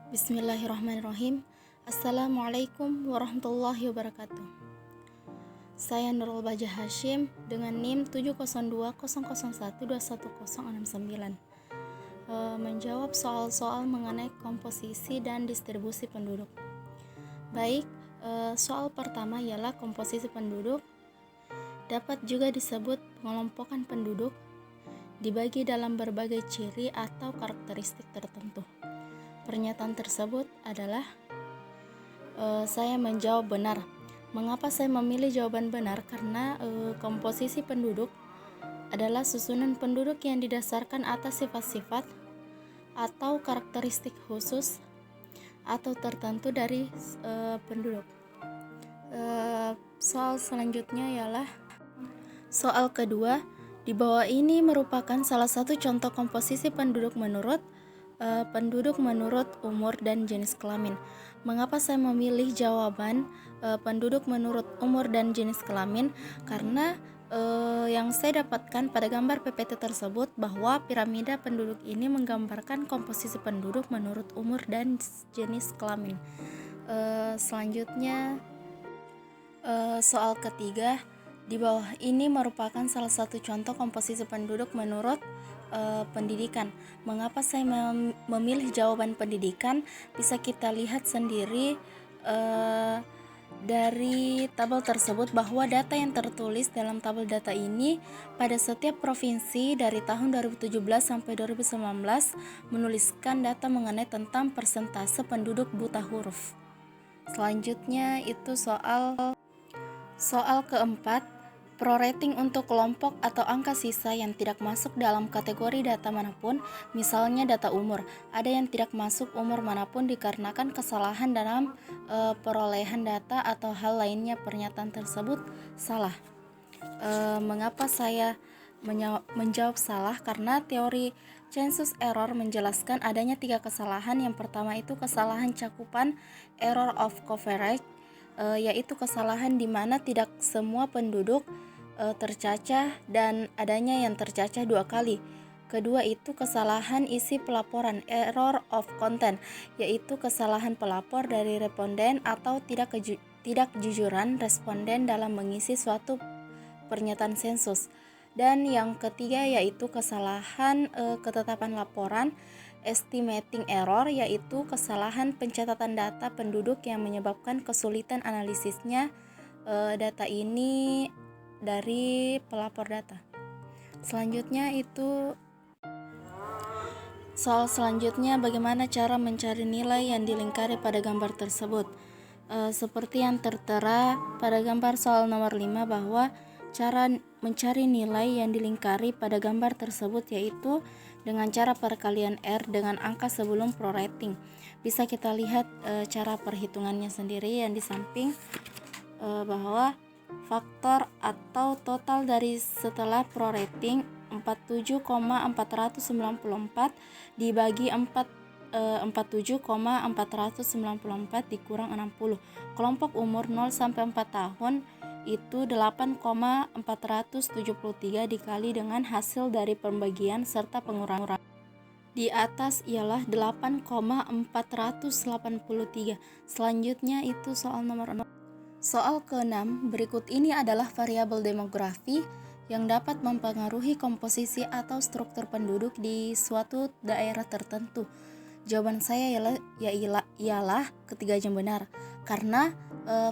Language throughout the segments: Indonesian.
Bismillahirrahmanirrahim. Assalamualaikum warahmatullahi wabarakatuh. Saya Nurul Bajah Hashim dengan NIM 70200121069, menjawab soal-soal mengenai komposisi dan distribusi penduduk. Baik, soal pertama ialah komposisi penduduk. Dapat juga disebut pengelompokan penduduk dibagi dalam berbagai ciri atau karakteristik tertentu. Pernyataan tersebut adalah saya menjawab benar. Mengapa saya memilih jawaban benar? Karena komposisi penduduk adalah susunan penduduk yang didasarkan atas sifat-sifat atau karakteristik khusus atau tertentu dari penduduk. Soal selanjutnya ialah soal kedua. Di bawah ini merupakan salah satu contoh komposisi penduduk menurut umur dan jenis kelamin. Mengapa saya memilih jawaban penduduk menurut umur dan jenis kelamin? Karena yang saya dapatkan pada gambar PPT tersebut bahwa piramida penduduk ini menggambarkan komposisi penduduk menurut umur dan jenis kelamin. Selanjutnya soal ketiga. Di bawah ini merupakan salah satu contoh komposisi penduduk menurut pendidikan. Mengapa saya memilih jawaban pendidikan? Bisa kita lihat sendiri dari tabel tersebut bahwa data yang tertulis dalam tabel data ini pada setiap provinsi dari tahun 2017 sampai 2019 menuliskan data mengenai tentang persentase penduduk buta huruf. Selanjutnya itu soal keempat. Prorating untuk kelompok atau angka sisa yang tidak masuk dalam kategori data manapun, misalnya data umur. Ada yang tidak masuk umur manapun dikarenakan kesalahan dalam perolehan data atau hal lainnya. Pernyataan tersebut salah. Mengapa saya menjawab salah? Karena teori census error menjelaskan adanya 3 kesalahan. Yang pertama itu kesalahan cakupan, error of coverage, yaitu kesalahan di mana tidak semua penduduk tercacah dan adanya yang tercacah 2 kali. Kedua itu kesalahan isi pelaporan, error of content, yaitu kesalahan pelapor dari responden atau tidak jujuran responden dalam mengisi suatu pernyataan sensus. Dan yang ketiga yaitu kesalahan ketetapan laporan, estimating error, yaitu kesalahan pencatatan data penduduk yang menyebabkan kesulitan analisisnya data ini dari pelapor data. Selanjutnya itu soal selanjutnya, bagaimana cara mencari nilai yang dilingkari pada gambar tersebut. Seperti yang tertera pada gambar soal nomor 5 bahwa cara mencari nilai yang dilingkari pada gambar tersebut yaitu dengan cara perkalian R dengan angka sebelum prorating. Bisa kita lihat cara perhitungannya sendiri yang di samping bahwa faktor atau total dari setelah prorating 47,494 dibagi 47,494 dikurang 60. Kelompok umur 0 sampai 4 tahun itu 8,473 dikali dengan hasil dari pembagian serta pengurangan. Di atas ialah 8,483. Selanjutnya itu soal nomor 6. Soal ke-6 berikut ini adalah variabel demografi yang dapat mempengaruhi komposisi atau struktur penduduk di suatu daerah tertentu. Jawaban saya ialah ketiga yang benar, karena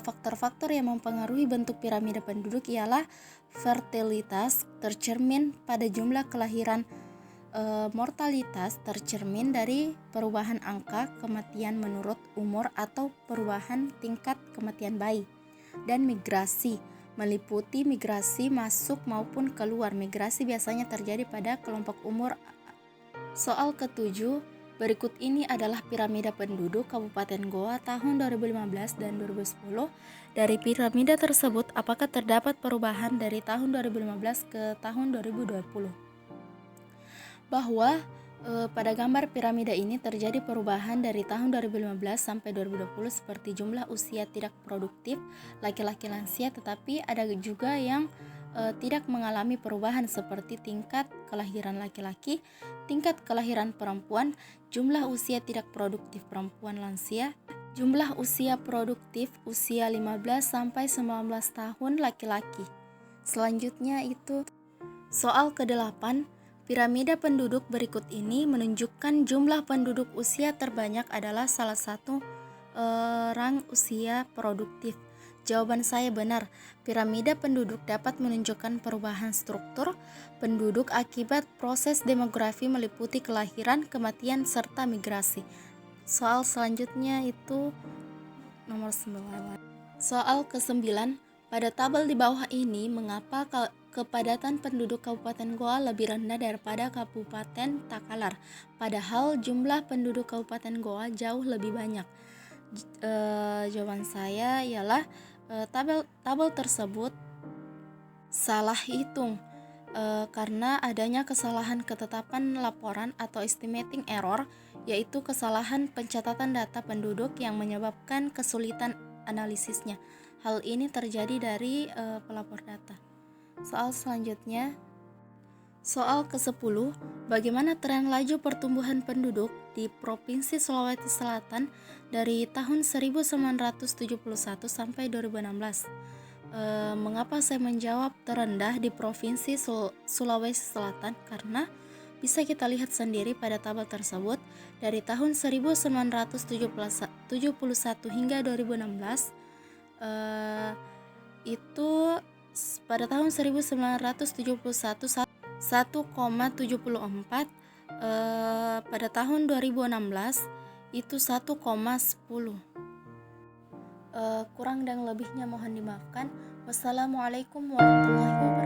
faktor-faktor yang mempengaruhi bentuk piramida penduduk ialah fertilitas tercermin pada jumlah kelahiran, mortalitas tercermin dari perubahan angka kematian menurut umur atau perubahan tingkat kematian bayi, dan migrasi meliputi migrasi masuk maupun keluar. Migrasi biasanya terjadi pada kelompok umur. Soal ke-7 berikut ini adalah piramida penduduk Kabupaten Goa tahun 2015 dan 2010. Dari piramida tersebut apakah terdapat perubahan dari tahun 2015 ke tahun 2020? Bahwa pada gambar piramida ini terjadi perubahan dari tahun 2015 sampai 2020 seperti jumlah usia tidak produktif laki-laki lansia, tetapi ada juga yang tidak mengalami perubahan seperti tingkat kelahiran laki-laki, tingkat kelahiran perempuan, jumlah usia tidak produktif perempuan lansia, jumlah usia produktif usia 15 sampai 19 tahun laki-laki. Selanjutnya itu soal ke-8. Piramida penduduk berikut ini menunjukkan jumlah penduduk usia terbanyak adalah salah satu rang usia produktif. Jawaban saya benar. Piramida penduduk dapat menunjukkan perubahan struktur penduduk akibat proses demografi meliputi kelahiran, kematian, serta migrasi. Soal selanjutnya itu nomor 9. Soal ke-9. Pada tabel di bawah ini, mengapa kepadatan penduduk Kabupaten Goa lebih rendah daripada Kabupaten Takalar, padahal jumlah penduduk Kabupaten Goa jauh lebih banyak? Jawaban saya ialah tabel tersebut salah hitung karena adanya kesalahan ketetapan laporan atau estimating error, yaitu kesalahan pencatatan data penduduk yang menyebabkan kesulitan analisisnya. Hal ini terjadi dari pelapor data. Soal selanjutnya, soal ke-10, bagaimana tren laju pertumbuhan penduduk di Provinsi Sulawesi Selatan dari tahun 1971 sampai 2016? Mengapa saya menjawab terendah di Provinsi Sulawesi Selatan? Karena bisa kita lihat sendiri pada tabel tersebut, dari tahun 1971 hingga 2016, itu pada tahun 1971 1,74, pada tahun 2016 itu 1,10. Kurang dan lebihnya mohon dimaafkan. Wassalamualaikum warahmatullahi wabarakatuh.